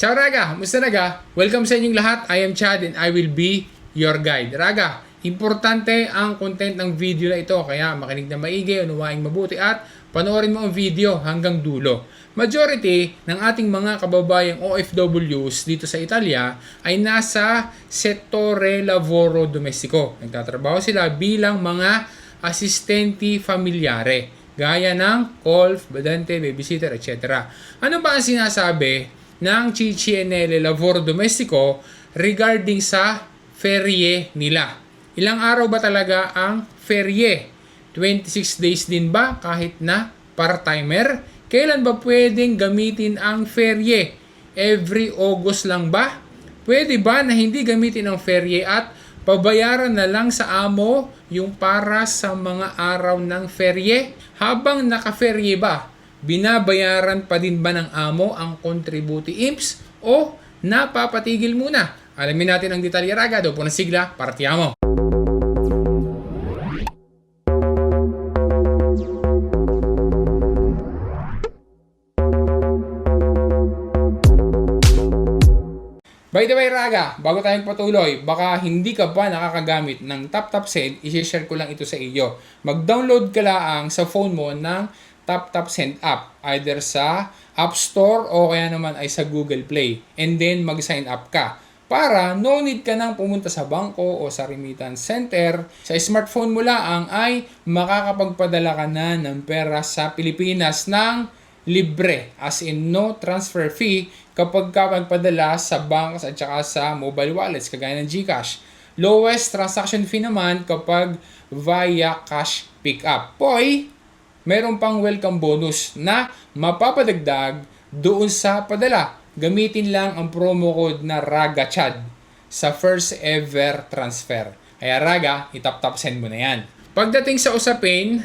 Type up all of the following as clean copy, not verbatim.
Ciao Raga! Musta Raga? Welcome sa inyong lahat. I am Chad and I will be your guide. Raga, importante ang content ng video na ito. Kaya makinig na maigi, unawaing mabuti at panoorin mo ang video hanggang dulo. Majority ng ating mga kababayang OFWs dito sa Italia ay nasa settore lavoro domestico. Nagtatrabaho sila bilang mga assistenti familiare. Gaya ng golf, badante, babysitter, etc. Ano ba ang sinasabi ng CCNL Lavoro Domestico regarding sa ferie nila? Ilang araw ba talaga ang ferie? 26 days din ba kahit na part-timer? Kailan ba pwedeng gamitin ang ferie? Every August lang ba? Pwede ba na hindi gamitin ang ferie at pabayaran na lang sa amo yung para sa mga araw ng ferie? Habang naka-ferie ba, binabayaran pa din ba ng amo ang contributi imps o napapatigil muna? Alamin natin ang detalye Raga. Dopo na sigla, partiamo! By the way Raga, bago tayong patuloy, baka hindi ka pa nakakagamit ng TapTap Send, i-share ko lang ito sa iyo. Mag-download ka lang sa phone mo ng TapTap Send app, either sa App Store o kaya naman ay sa Google Play. And then mag-sign up ka. Para no need ka nang pumunta sa bangko o sa remittance center. Sa smartphone mo lang ay makakapagpadala ka na ng pera sa Pilipinas ng libre, as in no transfer fee kapag ka magpadala sa banks at saka sa mobile wallets kagaya ng GCash. Lowest transaction fee naman kapag via cash pickup. Poy, meron pang welcome bonus na mapapadagdag doon sa padala. Gamitin lang ang promo code na RAGACHAD sa first ever transfer. Kaya Raga, itap-tap send mo na yan. Pagdating sa usapin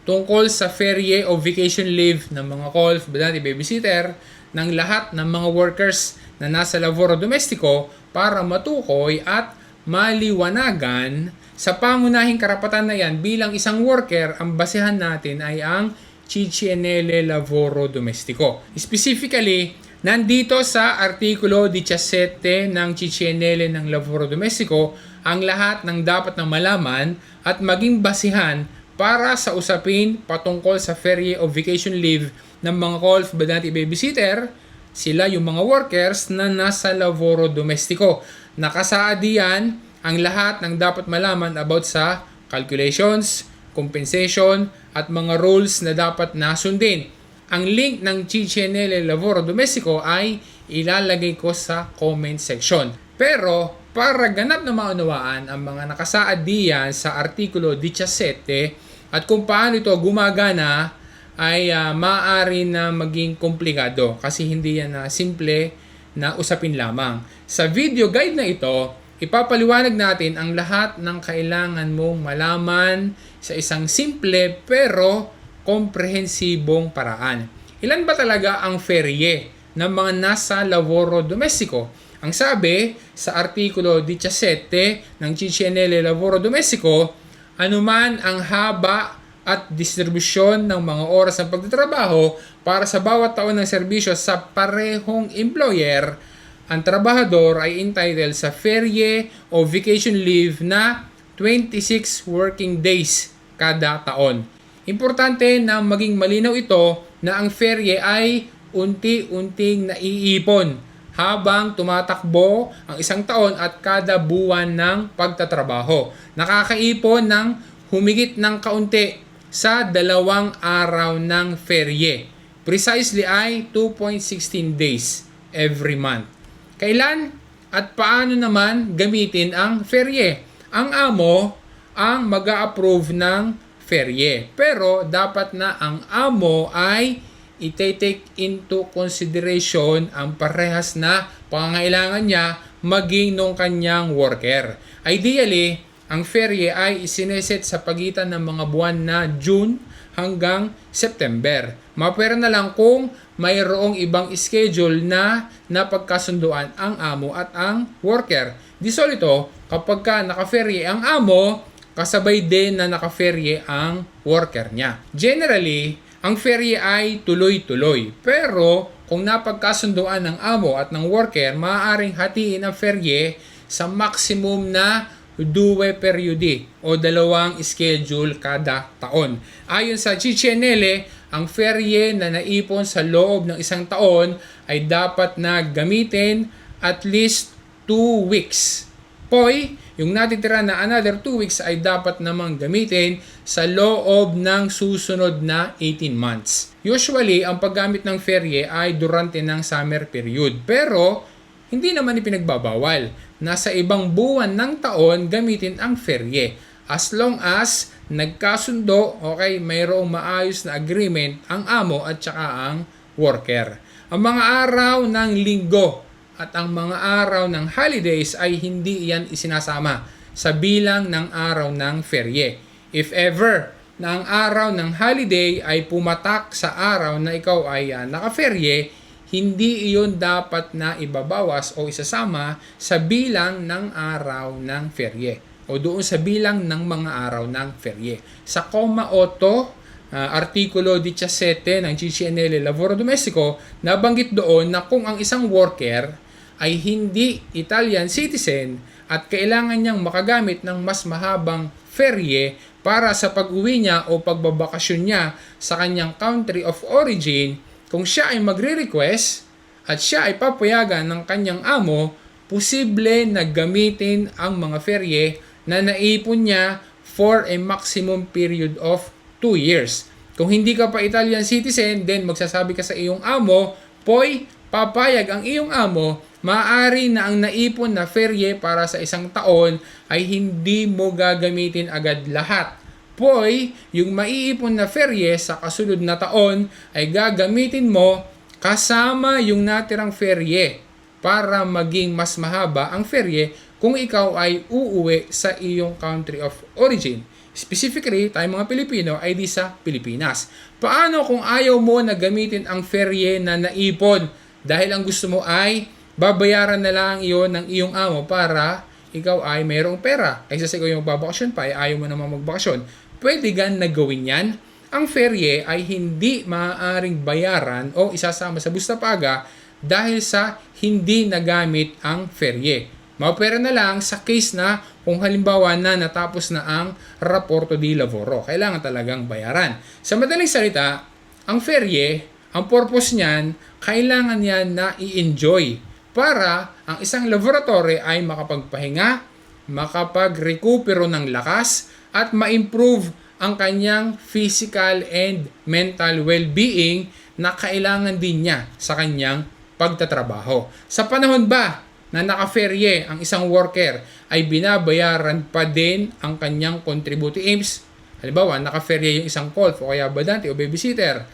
tungkol sa ferie o vacation leave ng mga golf, badante, babysitter, ng lahat ng mga workers na nasa Lavoro Domestico para matukoy at maliwanagan sa pangunahing karapatan na yan bilang isang worker, ang basehan natin ay ang CCNL Lavoro Domestico. Specifically, nandito sa Artikulo 17 ng CCNL ng Lavoro Domestico ang lahat ng dapat na malaman at maging basehan para sa usapin patungkol sa ferie o vacation leave ng mga golf, badante, babysitter. Sila yung mga workers na nasa Lavoro Domestico. Nakasaad diyan ang lahat ng dapat malaman about sa calculations, compensation, at mga rules na dapat nasundin. Ang link ng CCNL Lavoro Domestico ay ilalagay ko sa comment section. Pero para ganap na maunawaan ang mga nakasaad diyan sa Artikulo 17 at kung paano ito gumagana, ay maaari na maging komplikado kasi hindi yan na simple na usapin lamang. Sa video guide na ito, ipapaliwanag natin ang lahat ng kailangan mong malaman sa isang simple pero komprehensibong paraan. Ilan ba talaga ang ferie ng mga nasa Lavoro Domestico? Ang sabi sa Artikulo 17 ng CCNL Lavoro Domestico, anuman ang haba at distribusyon ng mga oras ng pagtatrabaho para sa bawat taon ng serbisyo sa parehong employer, ang trabahador ay entitled sa ferie o vacation leave na 26 working days kada taon. Importante na maging malinaw ito na ang ferie ay unti-unting naiipon habang tumatakbo ang isang taon at kada buwan ng pagtatrabaho. Nakakaipon ng humigit ng kaunti sa 2 araw ng ferie. Precisely ay 2.16 days every month. Kailan at paano naman gamitin ang ferie? Ang amo ang mag-a-approve ng ferie. Pero dapat na ang amo ay i-take into consideration ang parehas na pangangailangan niya maging nung kanyang worker. Ideally, ang ferie ay isineset sa pagitan ng mga buwan na June hanggang September. Mapera na lang kung mayroong ibang schedule na napagkasunduan ang amo at ang worker. Disolito, kapag ka naka-ferie ang amo, kasabay din na naka-ferie ang worker niya. Generally, ang ferie ay tuloy-tuloy. Pero kung napagkasunduan ng amo at ng worker, maaaring hatiin ang ferye sa maximum na 2 periodi o 2 schedule kada taon. Ayon sa CCNL, ang ferye na naipon sa loob ng isang taon ay dapat na gamitin at least 2 weeks. Poy, yung natitira na another 2 weeks ay dapat namang gamitin sa loob ng susunod na 18 months. Usually, ang paggamit ng ferye ay durante ng summer period. Pero, hindi naman ipinagbabawal. Nasa ibang buwan ng taon gamitin ang ferye. As long as nagkasundo, okay, mayroong maayos na agreement ang amo at saka ang worker. Ang mga araw ng linggo at ang mga araw ng holidays ay hindi iyan isinasama sa bilang ng araw ng ferye. If ever na ang araw ng holiday ay pumatak sa araw na ikaw ay naka-ferye, hindi iyon dapat na ibabawas o isasama sa bilang ng araw ng ferye o doon sa bilang ng mga araw ng ferye. Sa Coma 8, Artikulo 17 ng CCNL Lavoro Domestico, nabanggit doon na kung ang isang worker ay hindi Italian citizen at kailangan niyang makagamit ng mas mahabang ferye para sa pag-uwi niya o pagbabakasyon niya sa kanyang country of origin, kung siya ay magre-request at siya ay papayagan ng kanyang amo, posible na gamitin ang mga ferye na naipon niya for a maximum period of 2 years. Kung hindi ka pa Italian citizen, then magsasabi ka sa iyong amo, Poy, papayag ang iyong amo, maaari na ang naipon na ferye para sa isang taon ay hindi mo gagamitin agad lahat. Poy, yung maiipon na ferye sa kasunod na taon ay gagamitin mo kasama yung natirang ferye para maging mas mahaba ang ferye kung ikaw ay uuwi sa iyong country of origin. Specifically, tayong mga Pilipino ay di sa Pilipinas. Paano kung ayaw mo na gamitin ang ferye na naipon dahil ang gusto mo ay babayaran na lang iyon ng iyong amo para ikaw ay mayroong pera? Kaysa sa ikaw yung magbabakasyon pa, ay ayaw mo naman magbakasyon. Pwede gan na gawin yan. Ang ferye ay hindi maaaring bayaran o isasama sa busta paga dahil sa hindi nagamit ang ferye. Mapera na lang sa case na kung halimbawa na natapos na ang Raporto di Lavoro. Kailangan talagang bayaran. Sa madaling salita, ang ferye, ang purpose niyan, kailangan yan na i-enjoy para ang isang laboratory ay makapagpahinga, makapag-recupero ng lakas, at ma-improve ang kanyang physical and mental well-being na kailangan din niya sa kanyang pagtatrabaho. Sa panahon ba na naka-ferye ang isang worker ay binabayaran pa din ang kanyang contributive. Halimbawa, naka-ferye yung isang golf o kaya badante o babysitter.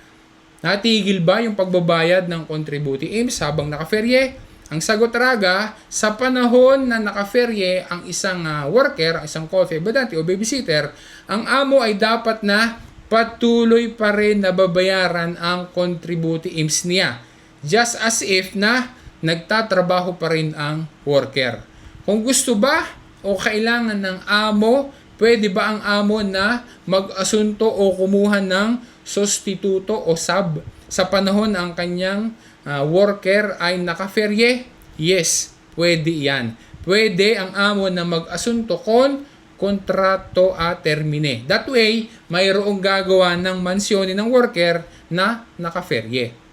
Natigil ba yung pagbabayad ng contributive habang naka-ferye? Ang sagot, Raga, sa panahon na naka-ferye ang isang worker, ang isang coffee, badante o babysitter, ang amo ay dapat na patuloy pa rin na babayaran ang contributives niya. Just as if na nagtatrabaho pa rin ang worker. Kung gusto ba o kailangan ng amo, pwede ba ang amo na mag-asunto o kumuha ng substituto o sub sa panahon na ang kanyang worker ay naka-ferye? Yes, pwede yan. Pwede ang amo na mag-asunto kon kontrato a termine. That way, mayroong gagawa ng mansyonin ng worker na naka-ferye.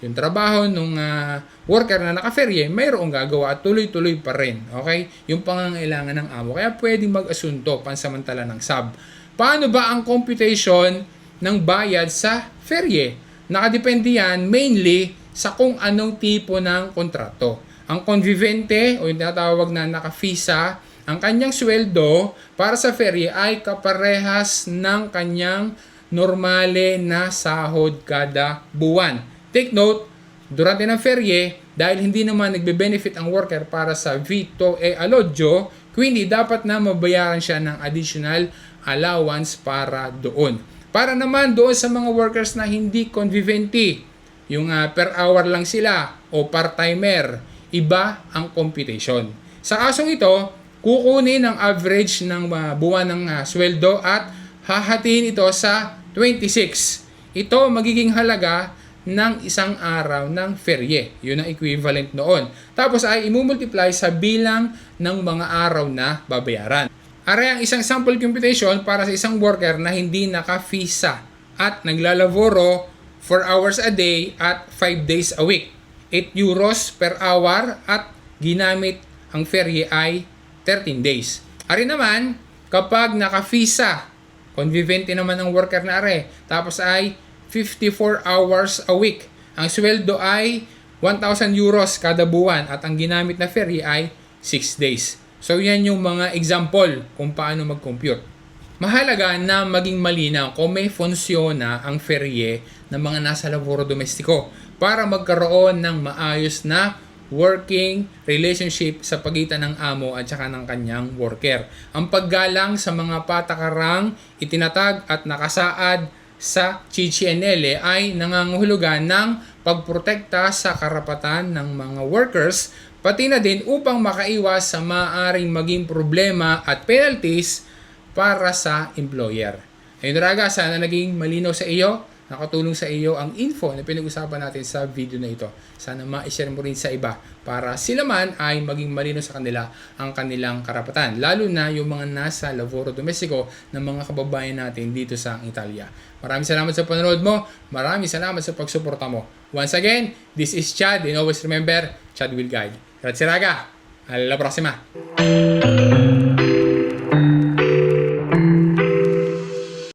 Yung trabaho ng worker na naka-ferye, mayroong gagawa at tuloy-tuloy pa rin. Okay? Yung pangangailangan ng amo. Kaya pwedeng mag-asunto pansamantala ng sub. Paano ba ang computation ng bayad sa ferye? Nakadepende yan mainly sa kung anong tipo ng kontrato. Ang convivente o yung tinatawag na naka-visa, ang kanyang sweldo para sa ferye ay kaparehas ng kanyang normale na sahod kada buwan. Take note, durante ng ferye, dahil hindi naman nagbe-benefit ang worker para sa Vito e Alloggio, kundi dapat na mabayaran siya ng additional allowance para doon. Para naman doon sa mga workers na hindi convivente, yung per hour lang sila o part-timer, iba ang computation. Sa kasong ito, kukunin ang average ng buwan ng sweldo at hahatiin ito sa 26. Ito magiging halaga ng isang araw ng ferye. Yun ang equivalent noon. Tapos ay imumultiply sa bilang ng mga araw na babayaran. Are ang isang sample computation para sa isang worker na hindi naka-visa at naglalaboro 4 hours a day at 5 days a week. 8 euros per hour at ginamit ang ferye ay 13 days. Are naman, kapag naka-visa, convivente naman ang worker na are, tapos ay 54 hours a week. Ang sweldo ay 1,000 euros kada buwan at ang ginamit na ferry ay 6 days. So yan yung mga example kung paano mag-compute. Mahalaga na maging malinaw kung may funsyon ang ferye ng mga nasa laboro domestiko para magkaroon ng maayos na working relationship sa pagitan ng amo at saka ng kanyang worker. Ang paggalang sa mga patakarang itinatag at nakasaad sa CCNL ay nangangahulugan ng pagprotekta sa karapatan ng mga workers, pati na din upang makaiwas sa maaaring maging problema at penalties para sa employer. Ayun Raga, sana naging malinaw sa iyo, nakatulong sa iyo ang info na pinag-usapan natin sa video na ito. Sana ma-share mo rin sa iba para sila man ay maging malinaw sa kanila ang kanilang karapatan. Lalo na yung mga nasa lavoro domestico ng mga kababayan natin dito sa Italia. Maraming salamat sa panonood mo. Maraming salamat sa pagsuporta mo. Once again, this is Chad and always remember, Chad will guide. Grazie raga, alla prossima!